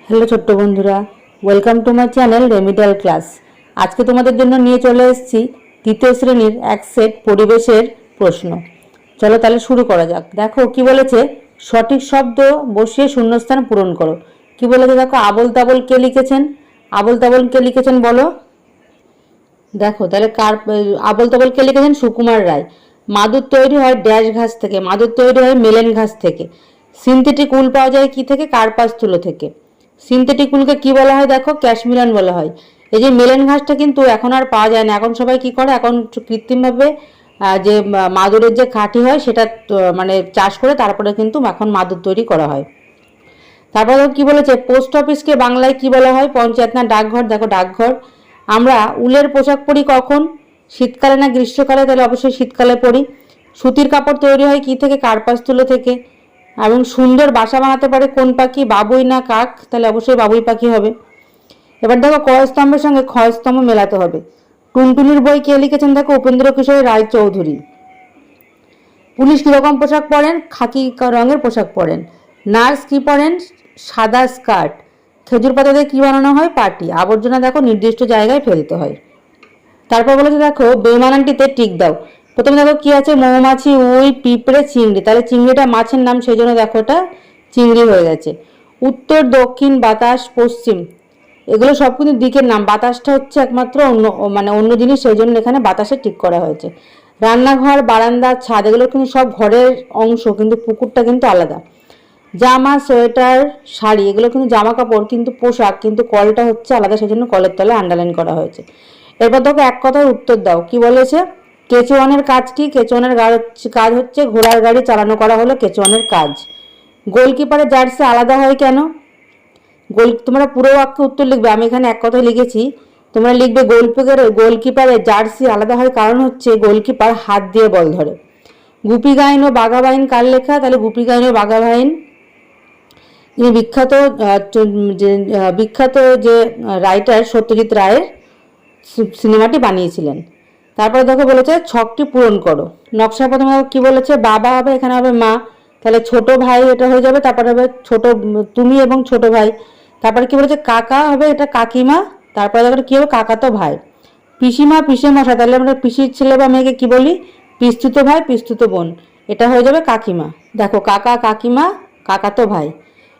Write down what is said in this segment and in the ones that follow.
Hello ছোট্ট বন্ধুরা, welcome to my channel remedial class. আজকে তোমাদের জন্য নিয়ে চলে এসেছি তৃতীয় শ্রেণীর এক সেট পরিবেশের প্রশ্ন। চলো তাহলে শুরু করা যাক। দেখো কি বলেছে, সঠিক শব্দ বসিয়ে শূন্যস্থান পূরণ করো। কি বলেছে দেখো, আবোল তাবোল কে লিখেছেন? আবোল তাবোল কে লিখেছেন বলো। দেখো তাহলে আবোল তাবোল কে লিখেছেন? সুকুমার রায়। মাদুর তৈরি হয় ড্যাশ ঘাস থেকে, মাদুর তৈরি হয় মেলেন ঘাস থেকে। সিনথেটিক উল পাওয়া যায় কি থেকে? কার্পাস তুলো থেকে। সিনথেটিক উলকে কি বলা হয়? দেখো ক্যাশমিরান বলা হয়। এই যে মেলেন ঘাসটা কিন্তু এখন আর পাওয়া যায় না, এখন সবাই কি করে, এখন কৃত্রিমভাবে যে মাদুরের যে কাঠি হয় সেটা মানে চাষ করে তারপরে কিন্তু এখন মাদুর তৈরি করা হয়। তারপরে কি বলেছে, পোস্ট অফিসকে বাংলায় কি বলা হয়? পঞ্চায়েত না ডাকঘর? দেখো ডাকঘর। আমরা উলের পোশাক পরি কখন? শীতকালে না গ্রীষ্মকালে? তাহলে অবশ্যই শীতকালে পরি। সুতির কাপড় তৈরি হয় কি থেকে? কার্পাস তুলো থেকে। এবং সুন্দর বাসা বানাতে পারে কোন পাখি? বাবুই না কাক? তাহলে অবশ্যই বাবুই পাখি হবে। এবার দেখো ক স্তম্ভের সঙ্গে খ স্তম্ভ মেলাতে হবে। টুনটুনির বই কে লিখেছেন? দেখো উপেন্দ্র কিশোর রায় চৌধুরী। পুলিশ কীরকম পোশাক পরেন? খাকি রঙের পোশাক পরেন। নার্স কি পরেন? সাদা স্কার্ট। খেজুর পাতা দিয়ে কী বানানো হয়? পাটি। আবর্জনা দেখো নির্দিষ্ট জায়গায় ফেলতে হয়। তারপর বলেছে দেখো বেমানানটিতে টিক দাও। প্রথমে দেখো কি আছে, মৌমাছি, উই, পিঁপড়ে, চিংড়ি। তাহলে চিংড়িটা মাছের নাম, সেই জন্য দেখো এটা চিংড়ি হয়ে গেছে। উত্তর, দক্ষিণ, বাতাস, পশ্চিম, এগুলো সব কিন্তু দিকের নাম। বাতাসটা হচ্ছে একমাত্র অন্য জিনিস, সেই জন্য এখানে বাতাসে টিক করা হয়েছে। রান্নাঘর, বারান্দা, ছাদ, এগুলো কিন্তু সব ঘরের অংশ, কিন্তু পুকুরটা কিন্তু আলাদা। জামা, সোয়েটার, শাড়ি, এগুলো কিন্তু জামা কাপড়, কিন্তু পোশাক, কিন্তু কলটা হচ্ছে আলাদা, সেই জন্য কলের তলে আন্ডারলাইন করা হয়েছে। এরপর দেখো এক কথায় উত্তর দাও। কি বলেছে? কেচুয়ানের কাজ কি? কেচুয়ানের কাজ হচ্ছে ঘোড়ার গাড়ি চালানো করা হলো কেচুয়ানের কাজ। গোলকিপারের জার্সি আলাদা হয় কেন? তোমরা পুরো বাক্যে উত্তর লিখবে, আমি এখানে এক কথায় লিখেছি। তোমরা লিখবে গোলকিপারের জার্সি আলাদা হয় কারণ হচ্ছে গোলকিপার হাত দিয়ে বল ধরে। গুপি গাইন ও বাঘা বাইন কার লেখা? তাহলে গুপি গাইন ও বাঘা বাইন ইনি বিখ্যাত যে রাইটার সত্যজিৎ রায়ের সিনেমাটি বানিয়েছিলেন। তারপরে দেখো বলেছে ছকটি পূরণ করো। নকশা প্রথমে কি বলেছে? বাবা হবে, এখানে হবে মা, তাহলে ছোট ভাই এটা হয়ে যাবে, তারপরে হবে তুমি এবং ছোট ভাই। তারপরে কি বলেছে? কাকা হবে, এটা কাকিমা। তারপরে দেখো কি হবে? কাকা তো ভাই। পিসিমা, পিসে মশা, তাহলে আমরা পিসির ছেলে বা মেয়েকে কি বলি? পিস্তুত ভাই, পিস্তুত বোন, এটা হয়ে যাবে কাকিমা। দেখো কাকা, কাকিমা, কাকা তো ভাই।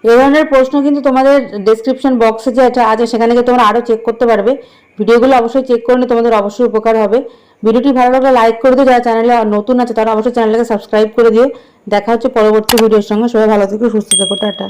এই ধরনের প্রশ্ন কিন্তু তোমাদের ডেসক্রিপশন বক্সে যে এটা আছে সেখানে গিয়ে তোমরা আরও চেক করতে পারবে। ভিডিওগুলো অবশ্যই চেক করে নিলে তোমাদের অবশ্যই উপকার হবে। ভিডিওটি ভালো লাগলে লাইক করে দিও, যারা চ্যানেলে নতুন আছে তারা অবশ্যই চ্যানেলটাকে সাবস্ক্রাইব করে দিও। দেখা হচ্ছে পরবর্তী ভিডিওর সঙ্গে। সবাই ভালো থেকো, সুস্থ থেকো, টাটা।